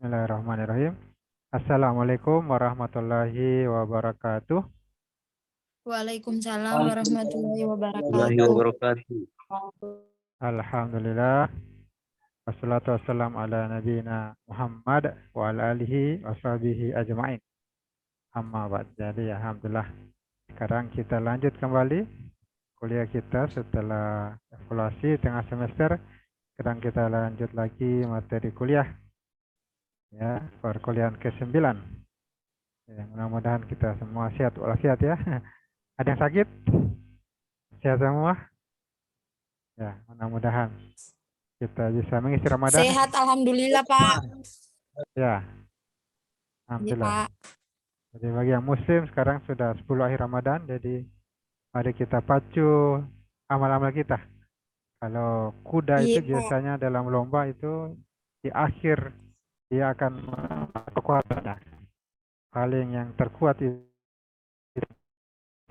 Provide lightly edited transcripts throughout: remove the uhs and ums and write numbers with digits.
Bismillahirrahmanirrahim. Assalamualaikum warahmatullahi wabarakatuh. Waalaikumsalam warahmatullahi Warahmatullahi wabarakatuh. wabarakatuh. Alhamdulillah. Wassalatu wassalamu ala nabiyina Muhammad wa ala alihi wa sahbihi ajma'in. Amma ba'd. Jadi alhamdulillah. Sekarang kita lanjut kembali kuliah kita setelah evaluasi tengah semester. Sekarang kita lanjut lagi materi kuliah. Ya, perkuliahan ke-9. Ya, mudah-mudahan kita semua sehat walafiat ya. Ada yang sakit? Sehat semua? Ya, mudah-mudahan kita bisa mengisi Ramadan. Sehat, alhamdulillah Pak. Ya, Iya alhamdulillah. Pak. Jadi bagi yang muslim sekarang sudah 10 akhir Ramadan, jadi mari kita pacu amal-amal kita. Kalau kuda Iya itu Pak. biasanya dalam lomba itu di akhir dia akan kekuatannya. Paling yang terkuat itu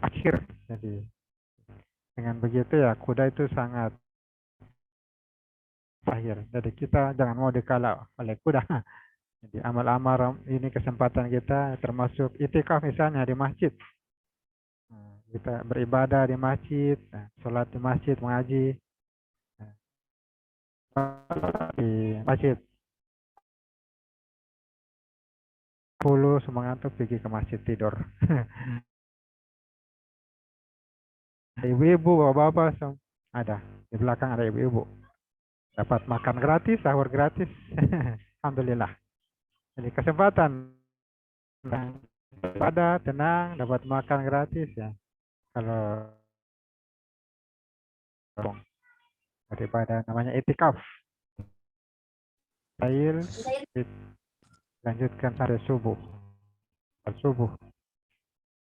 akhir. Jadi dengan begitu ya kuda itu sangat akhir. Jadi kita jangan mau dikalah oleh kuda. Jadi amal-amal ini kesempatan kita termasuk itikaf misalnya di masjid. Nah, kita beribadah di masjid, sholat di masjid, mengaji di masjid. 10 semangat tuh pergi ke masjid tidur. Ibu-ibu, bapak-bapak ada di belakang ada ibu-ibu. Dapat makan gratis, sahur gratis. Alhamdulillah. Jadi kesempatan pada tenang, dapat makan gratis ya. Kalau daripada namanya itikaf, lanjutkan sampai subuh. Subuh.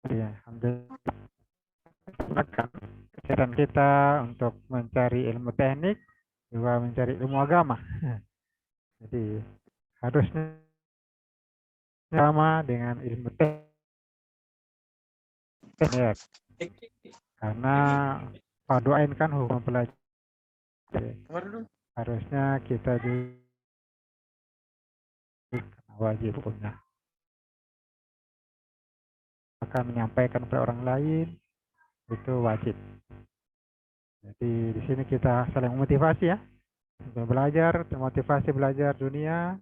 Ya, alhamdulillah. Kegiatan kita untuk mencari ilmu teknik, juga mencari ilmu agama. Jadi harusnya sama dengan ilmu teknik. Karena fardu ain kan hukum pelajar. Harusnya kita juga wajib punya. Akan menyampaikan kepada orang lain itu wajib. Jadi di sini kita saling memotivasi ya. Untuk belajar, termotivasi belajar dunia.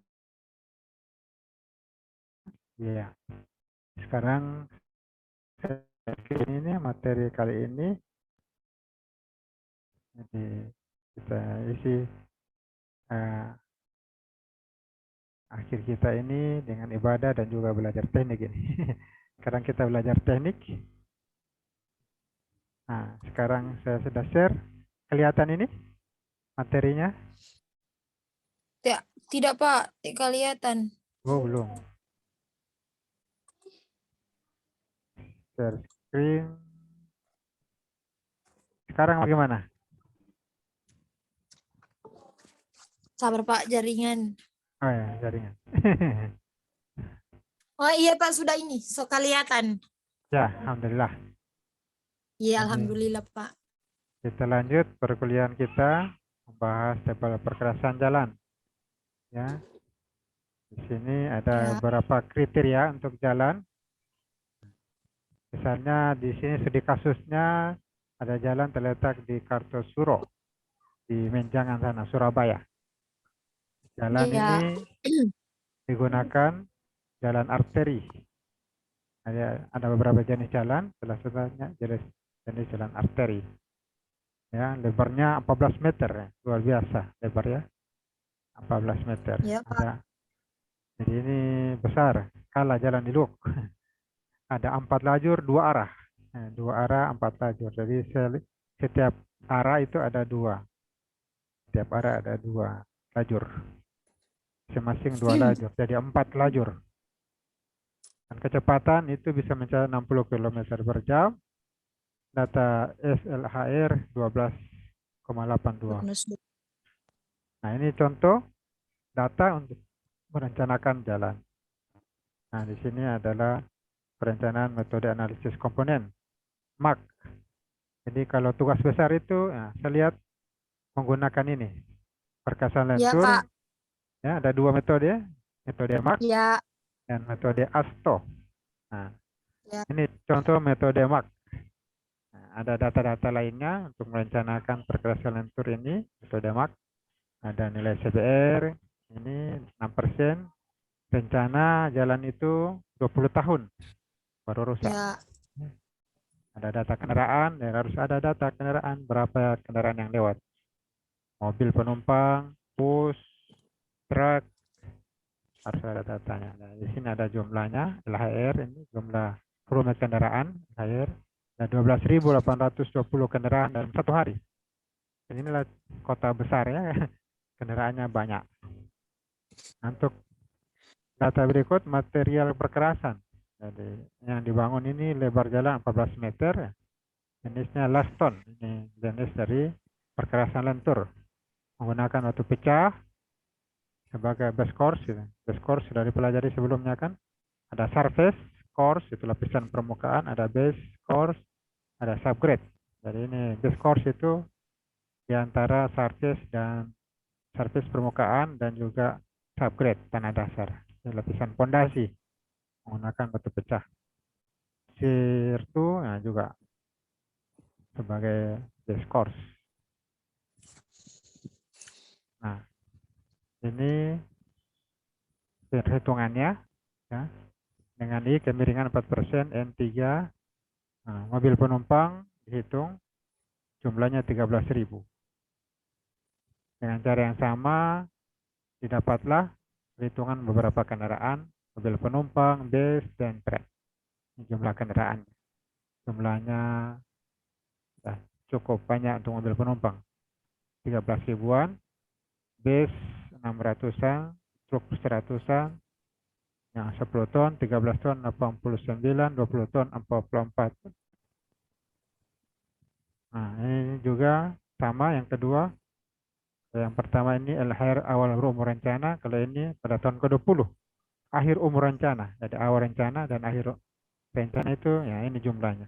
Ya. Sekarang ini materi kali ini jadi kita isi akhir kita ini dengan ibadah dan juga belajar teknik ini. Sekarang kita belajar teknik. Nah, sekarang saya sudah share. Kelihatan ini materinya? Tidak Pak, tidak kelihatan. Oh, belum. Share screen. Sekarang bagaimana? Sabar Pak, jaringan. Oh ya, jaringan. Oh iya Pak, sudah ini. So kelihatan. Ya, alhamdulillah. Iya, alhamdulillah Pak. Kita lanjut perkuliahan kita membahas perkerasan jalan. Ya. Di sini ada beberapa kriteria untuk jalan. Misalnya di sini studi kasusnya ada jalan terletak di Kartosuro di Menjangan sana, Surabaya. Jalan ini digunakan jalan arteri. Ada beberapa jenis jalan, salah satunya jenis jalan arteri. Ya, lebarnya 14 meter ya, luar biasa lebar ya. 14 meter. Ya, Pak. Jadi ini besar, kalah jalan di Luk. Ada 4 lajur, 2 arah. 2 arah, 4 lajur. Jadi setiap arah itu ada 2. Setiap arah ada 2 lajur. Masing-masing 2 lajur. Jadi 4 lajur. Dan kecepatan itu bisa mencapai 60 km per jam. Data SLHR 12,82. Nah, ini contoh data untuk merencanakan jalan. Nah, di sini adalah perencanaan metode analisis komponen, MAK. Jadi kalau tugas besar itu, ya, saya lihat menggunakan ini, perkasan lentur. Ya, Pak. Ya, ada 2 metode. metode MAC, Ya, dan metode ASTO. Nah, ya, ini contoh metode MAC. Nah, ada data-data lainnya untuk merencanakan perkerasan lentur ini, metode MAC. Ada nilai CBR, ini 6%. Rencana jalan itu 20 tahun baru rusak. ya, Ada data kendaraan, dan harus ada data kendaraan, berapa kendaraan yang lewat. Mobil penumpang, bus, truk, harus ada datanya. Nah, di sini ada jumlahnya, LHR, ini jumlah volume kendaraan, LHR. Ada 12.820 kendaraan dalam satu hari. Dan inilah kota besar ya, kendaraannya banyak. Untuk data berikut material perkerasan. Jadi yang dibangun ini lebar jalan 14 meter, jenisnya laston. Ini jenis dari perkerasan lentur. Menggunakan batu pecah sebagai base course. Base course sudah dipelajari sebelumnya kan. Ada surface course, itu lapisan permukaan. Ada base course, ada subgrade. Jadi ini base course itu diantara surface dan surface permukaan dan juga subgrade tanah dasar. Lapisan pondasi menggunakan batu pecah. Sirtu ya, juga sebagai base course. Nah, ini perhitungannya ya. Dengan I kemiringan 4%, N3. Nah, mobil penumpang dihitung jumlahnya 13.000. Dengan cara yang sama didapatlah perhitungan beberapa kendaraan, mobil penumpang, bus, dan truk. Jumlah kendaraan. Jumlahnya ya, cukup banyak untuk mobil penumpang. 13 ribuan, bus 600-an, truk 100-an, yang 10 ton, 13 ton, 89, 20 ton, 44. Nah, ini juga sama yang kedua. Yang pertama ini LHR awal umur rencana, kalau ini pada tahun ke-20. Akhir umur rencana, jadi awal rencana dan akhir rencana itu, ya ini jumlahnya.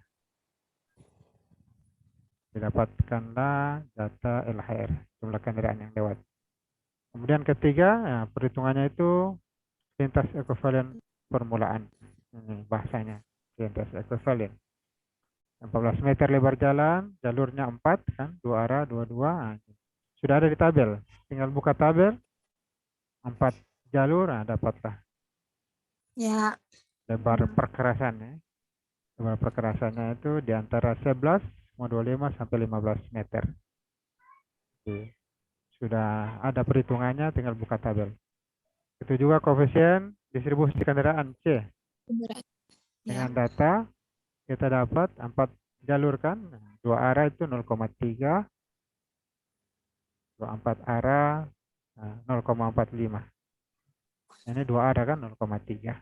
Didapatkanlah data LHR, jumlah kendaraan yang lewat. Kemudian ketiga, ya, perhitungannya itu lintas ekuivalen permulaan. Ini bahasanya, lintas ekuivalen. 14 meter lebar jalan, jalurnya 4 kan, 2 arah, 2-2. Nah, sudah ada di tabel. Tinggal buka tabel, 4 jalur, nah dapatlah ya, lebar perkerasannya. Lebar perkerasannya itu di antara 11,25 sampai 15 meter. Jadi, sudah ada perhitungannya, tinggal buka tabel. Itu juga koefisien distribusi kendaraan C. berat. Dengan Ya, data kita dapat 4 jalur kan, 2 arah itu 0,3, 4 arah 0,45. Ini 2 arah kan 0,3.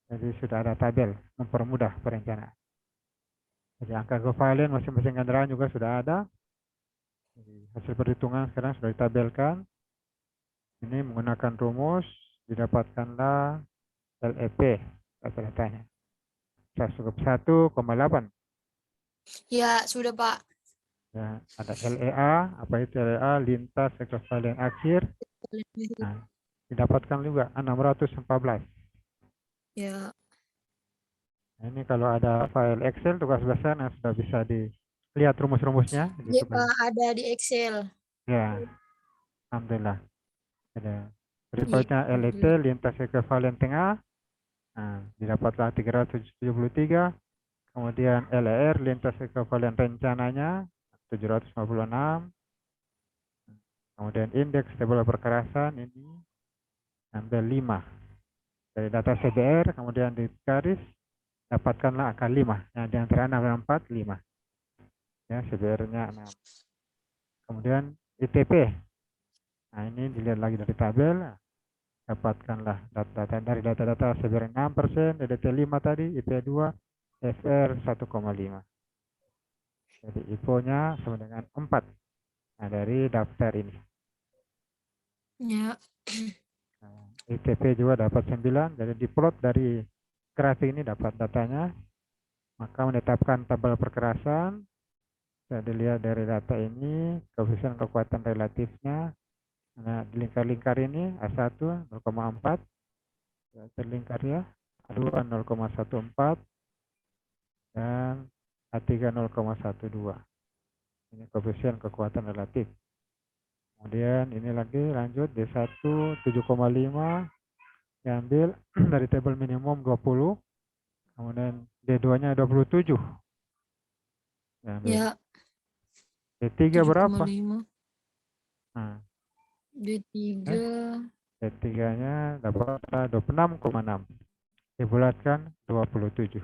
Jadi sudah ada tabel mempermudah perencanaan. Jadi angka kovalen masing-masing kendaraan juga sudah ada. Jadi hasil perhitungan sekarang sudah ditabelkan. Ini menggunakan rumus didapatkanlah LEP rata-ratanya 101,8. ya sudah Pak. Ya, ada LEA, apa itu LEA? Lintas ekuivalen akhir. Nah, didapatkan juga 614. Ya, Nah, ini kalau ada file Excel tugas besar yang sudah bisa dilihat rumus-rumusnya di ya tugas. Pak ada di Excel. Ya, alhamdulillah. Ada Iya, berikutnya LET alhamdulillah. lintas ekuivalen tengah. Nah, didapatlah 373. Kemudian LER lintas ekuivalen rencananya 756. Kemudian indeks stabilitas perkerasan ini ambil 5 dari data CBR, kemudian di garis dapatkanlah angka 5. Yang di antara 6 dan 4, 5. Ya, CBR-nya 6. Kemudian ITP. Nah, ini dilihat lagi dari tabel. Dapatkanlah data dari data-data CBR 6%, DDT 5 tadi, IP 2, FR 1,5. Jadi IPO-nya sama dengan 4. Nah, dari daftar ini. Ya, Nah, ITP juga dapat 9. Jadi diplot dari grafik ini dapat datanya. Maka menetapkan tabel perkerasan. Bisa dilihat dari data ini, koefisien kekuatan relatifnya. Nah, di lingkar-lingkar ini A1 0,4, terlingkar ya. A2 0,14 dan A3 0,12. Ini koefisien kekuatan relatif. Kemudian ini lagi lanjut D1 7,5 diambil dari tabel minimum 20. Kemudian D2-nya 27. Diambil. Ya, D3 berapa? 7,5. Nah, D3 D3-nya dapat 26,6. Dibulatkan 27.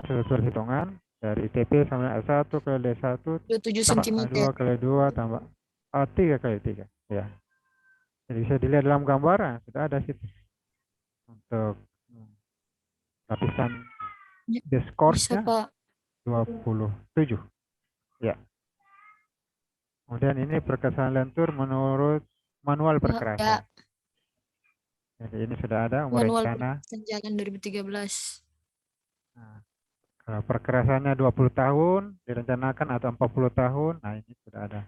Seluruh hitungan dari TP sampai A1 ke D1 27 tambah cm. A2 kali 2 tambah A3 kali 3. Ya. Jadi bisa dilihat dalam gambaran, sudah ada situ. Untuk lapisan Ya, bisa, discourse-nya Pak. 27. Ya. Kemudian ini perkerasan lentur menurut manual Ya, perkerasan. Jadi ini sudah ada umur manual rencana. perkerasan jalan 2013. Nah, kalau perkerasannya 20 tahun, direncanakan atau 40 tahun, nah ini sudah ada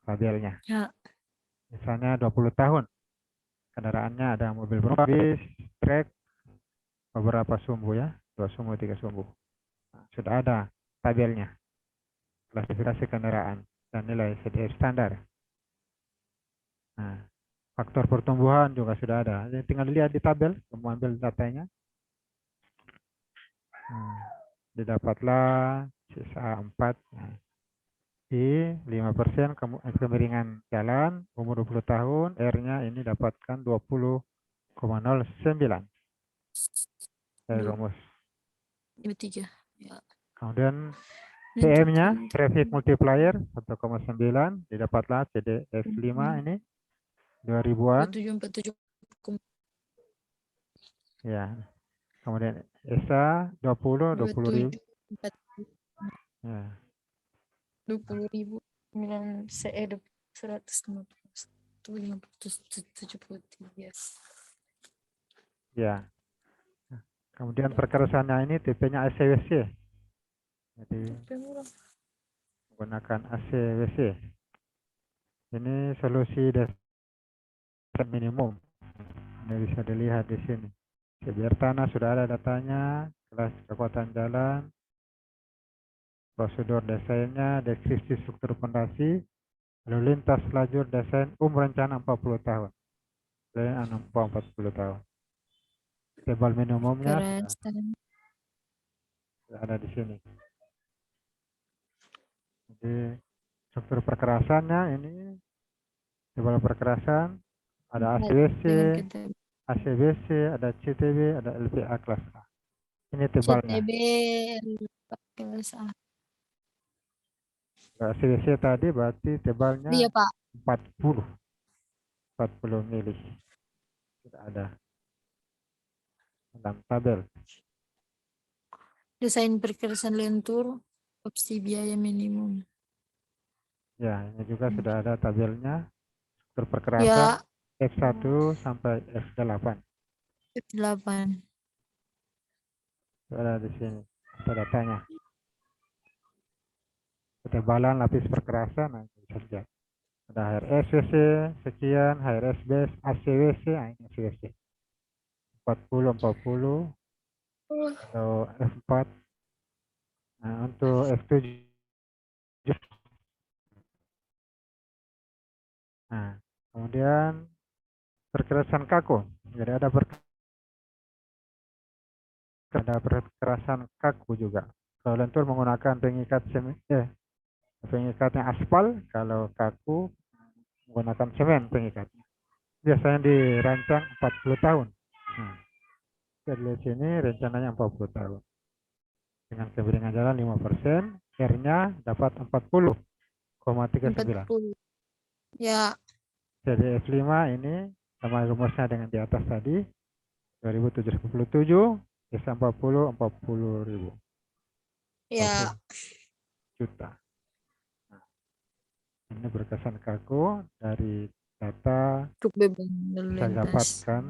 tabelnya. Ya, Misalnya 20 tahun, kendaraannya ada mobil bis, trek, beberapa sumbu ya, 2 sumbu, 3 sumbu. Nah, sudah ada tabelnya, klasifikasi kendaraan dan nilai CDR standar. Nah, faktor pertumbuhan juga sudah ada. Jadi tinggal dilihat di tabel, kamu ambil datanya. Nah, didapatlah sisa 4. Nah, di 5% kemiringan jalan, umur 20 tahun, R-nya ini dapatkan 20,09 dari rumus. 23. Ya. Kemudian Lanjutkan. PM-nya, traffic multiplier 1,9, didapatlah CDF5 ini 2000-an. 47, 47. Ya, kemudian ESA 20 ribu. 27, Ya, 20.000. 9 CE 150. ya. Kemudian perkerasannya ini tipenya ACWC. Jadi menggunakan ACWC. Ini solusi dasar minimum. Ini bisa dilihat di sini. Biar tanah sudah ada datanya, kelas kekuatan jalan, prosedur desainnya, deskripsi struktur fondasi, lalu lintas lajur desain, rencana 40 tahun. Dan 40 tahun. Tebal minimumnya Perkerasan. sudah ada di sini. Jadi struktur perkerasannya ini tebal perkerasan, ada ACWC, Dengan kita ACBC, ada CTB, ada LPA kelas A. Ini tebalnya. CTB kelas A. ACBC tadi berarti tebalnya Iya, Pak. 40 mili. Sudah ada dalam tabel. Desain perkerasan lentur, opsi biaya minimum. Ya, ini juga sudah ada tabelnya. Struktur perkerasan Ya, F1 sampai F8. F8. Sudah ada di sini. Ada datanya. Ketebalan lapis perkerasan, nah, bisa lihat. Ada HRS-WC sekian, HRS base, ACWC, nah ini ACWC. 40 atau F4. Nah, untuk F7. Nah, kemudian perkerasan kaku. Jadi ada perkerasan kaku juga. Kalau lentur menggunakan pengikatnya aspal, kalau kaku menggunakan semen pengikatnya. Biasanya dirancang 40 tahun. Nah, dari sini rencananya 40 tahun. Dengan kemiringan jalan 5%, R-nya dapat 40,39. 40. Ya, Jadi F5 ini sama rumusnya dengan di atas tadi, 2077, bisa 40 ribu. ya. 40 juta. Nah, ini berkesan kaku dari data Truk beban lalu bisa lintas. didapatkan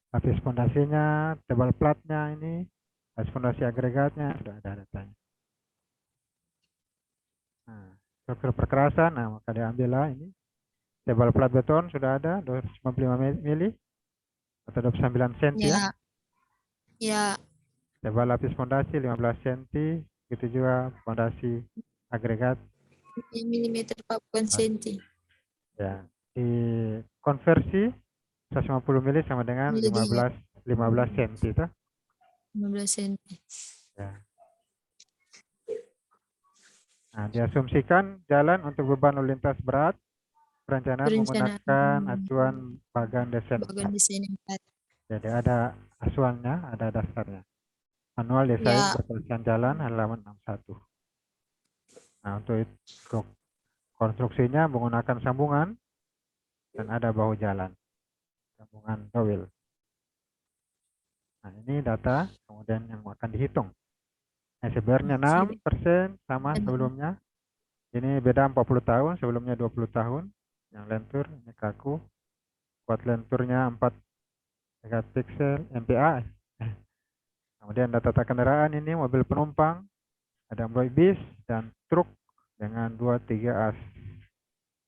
lapis fondasinya, tebal platnya ini, lapis fondasi agregatnya sudah ada datanya. Nah, struktur perkerasan, nah maka diambillah ini. Tebal plat beton sudah ada 255 mili atau 29 cm ya. Ya. Ya. Tebal lapis fondasi 15 cm, begitu juga fondasi agregat. Milimeter Pak, bukan senti. Ya, di konversi 150 mili sama dengan Jadi ya, 15 cm itu. 15 senti. Ya. Nah, diasumsikan jalan untuk beban lalu lintas berat perencanaan Perencanaan menggunakan acuan bagan desain 4. bagian desain 4. Jadi ada acuannya, ada dasarnya. Manual desain Ya. perkerasan jalan halaman 61. Nah, untuk konstruksinya menggunakan sambungan dan ada bahu jalan, sambungan towel. Nah, ini data kemudian yang akan dihitung. Nah, sebenarnya 6% sama sebelumnya. Ini beda 40 tahun, sebelumnya 20 tahun. Yang lentur, ini kaku. Kuat lenturnya 4 megapiksel MPa. Kemudian data kendaraan ini mobil penumpang, ada Ambroid bis dan truk dengan 2-3 as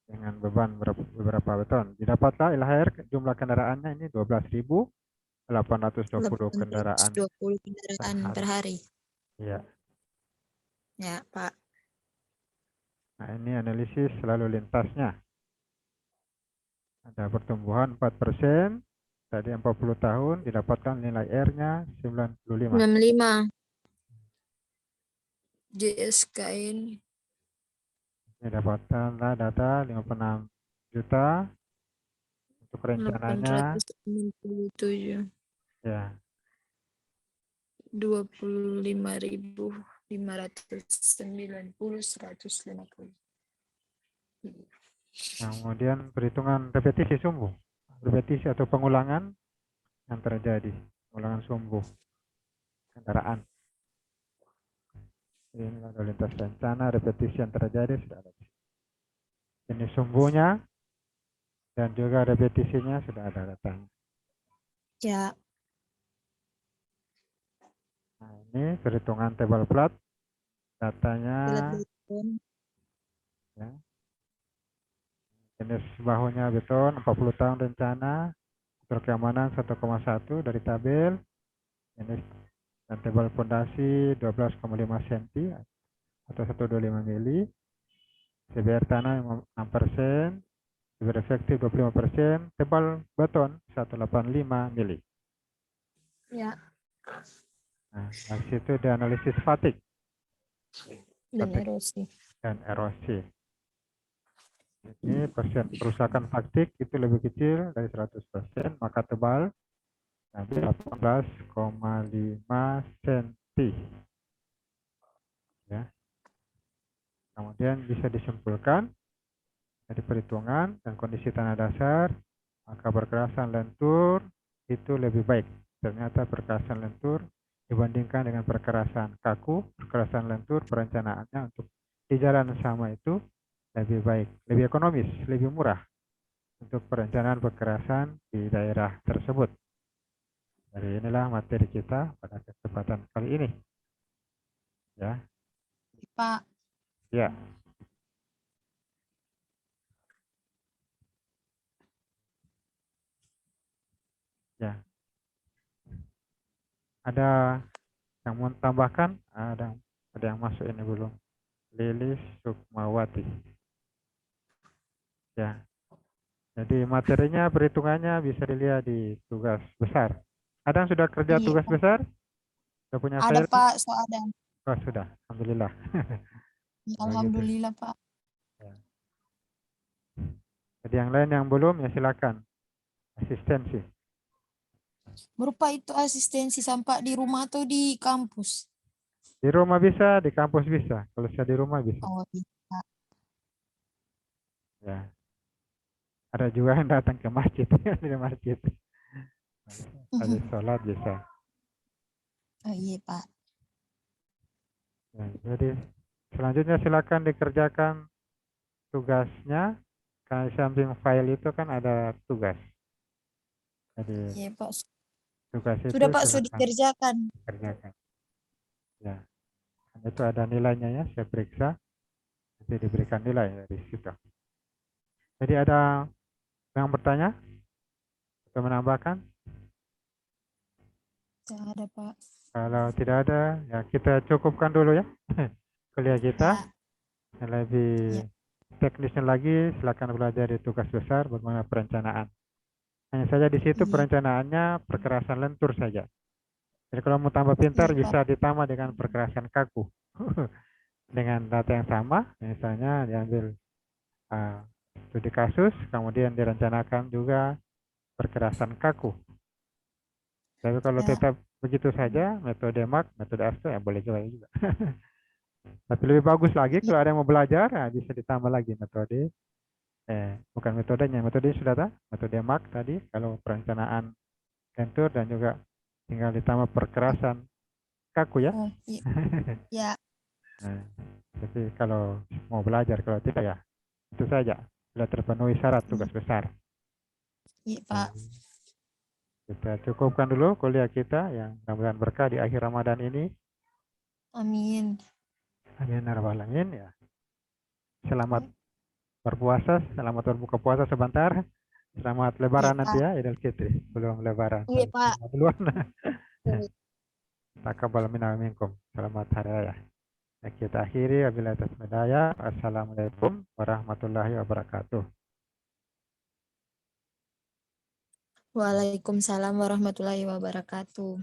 dengan beban beberapa beton. Didapatlah LHR jumlah kendaraannya ini 12.820 kendaraan 820 kendaraan per hari. Iya. Ya, Pak. Nah, ini analisis lalu lintasnya. Ada pertumbuhan 4%, tadi 40 tahun, didapatkan nilai R-nya 95. 95. JSKN Didapatkanlah data 56 juta untuk rencananya 897. ya 25.590 150. kemudian perhitungan repetisi sumbu, repetisi atau pengulangan yang terjadi, pengulangan sumbu kendaraan. Ini lalu lintas rencana, repetisi yang terjadi sudah ada. Ini sumbunya dan juga repetisinya sudah ada datanya. Ya. Nah, ini perhitungan tebal plat, datanya Beton. ya. Jenis bahunya beton 40 tahun rencana, struktur keamanan 1,1 dari tabel. Jenis dan tebal fondasi 12,5 cm atau 125 mili. CBR tanah 6%, CBR efektif 25%, tebal beton 185 mili. Ya. Nah, dari situ dianalisis fatigue Dan erosi. dan erosi. Ini persen kerusakan fatigue itu lebih kecil dari 100%, maka tebal nanti 18,5 cm. Ya. Kemudian bisa disimpulkan dari perhitungan dan kondisi tanah dasar, maka perkerasan lentur itu lebih baik. Ternyata perkerasan lentur dibandingkan dengan perkerasan kaku, perkerasan lentur perencanaannya untuk di jalan sama itu lebih baik, lebih ekonomis, lebih murah untuk perencanaan perkerasan di daerah tersebut. Jadi inilah materi kita pada kesempatan kali ini. Ya. Pak. Ya. Ya. Ada yang mau tambahkan? Ada yang masuk ini belum? Lilis Sukmawati. Ya. Jadi materinya perhitungannya bisa dilihat di tugas besar. Ada yang sudah kerja Iya, tugas Pak. besar? Sudah punya Ada, file? Pak, so ada. Oh, sudah. Alhamdulillah. Ya, Kalau gitu. alhamdulillah, Pak. Ya. Jadi yang lain yang belum ya silakan. Asistensi. Berupa itu asistensi sampah di rumah atau di kampus? Di rumah bisa, di kampus bisa. Kalau saya di rumah bisa. Oh, iya. Ya. Ada juga yang datang ke masjid. Di masjid. Habis sholat bisa. Oh, iya, Pak. Ya, jadi selanjutnya silakan dikerjakan tugasnya. Karena di samping file itu kan ada tugas. Jadi Iya, Pak. tugas itu Sudah, Pak, sudah silakan dikerjakan. kerjakan. Ya, itu ada nilainya ya, saya periksa. Nanti diberikan nilai dari situ. Jadi ada yang bertanya atau menambahkan? Tidak ada, Pak. Kalau tidak ada, ya kita cukupkan dulu ya kuliah kita. Ya, Yang lebih ya. teknisnya lagi, silakan belajar di tugas besar bagaimana perencanaan. Hanya saja di situ Iya, perencanaannya perkerasan lentur saja. Jadi kalau mau tambah pintar iya, Pak. bisa ditambah dengan perkerasan kaku. Dengan data yang sama, misalnya diambil studi kasus, kemudian direncanakan juga perkerasan kaku. Tapi kalau Ya, tetap begitu saja, metode MAK, metode ASTO ya boleh juga. Tapi lebih bagus lagi iya, kalau ada yang mau belajar, ya bisa ditambah lagi metode. Bukan metodenya, metode sudah tahu, metode MAK tadi, kalau perencanaan lentur dan juga tinggal ditambah perkerasan kaku ya. oh, iya, ya, Nah, tapi kalau mau belajar, kalau tidak ya itu saja. Sudah terpenuhi syarat iya, tugas besar. iya, Nah, Pak. kita cukupkan dulu kuliah kita yang mudah-mudahan berkah di akhir Ramadan ini. Amin. Amin ya rabbal alamin ya. Selamat Ya, berpuasa, selamat berbuka puasa sebentar. Selamat iya, lebaran nanti Pak. ya, Idul Fitri. Belum lebaran. Iya, Pak. Duluan. Iya. Taqabbal minna wa minkum. Selamat hari raya. Ya, kita akhiri wabillahi taufiq hidayah. Assalamualaikum warahmatullahi wabarakatuh. Waalaikumsalam warahmatullahi wabarakatuh.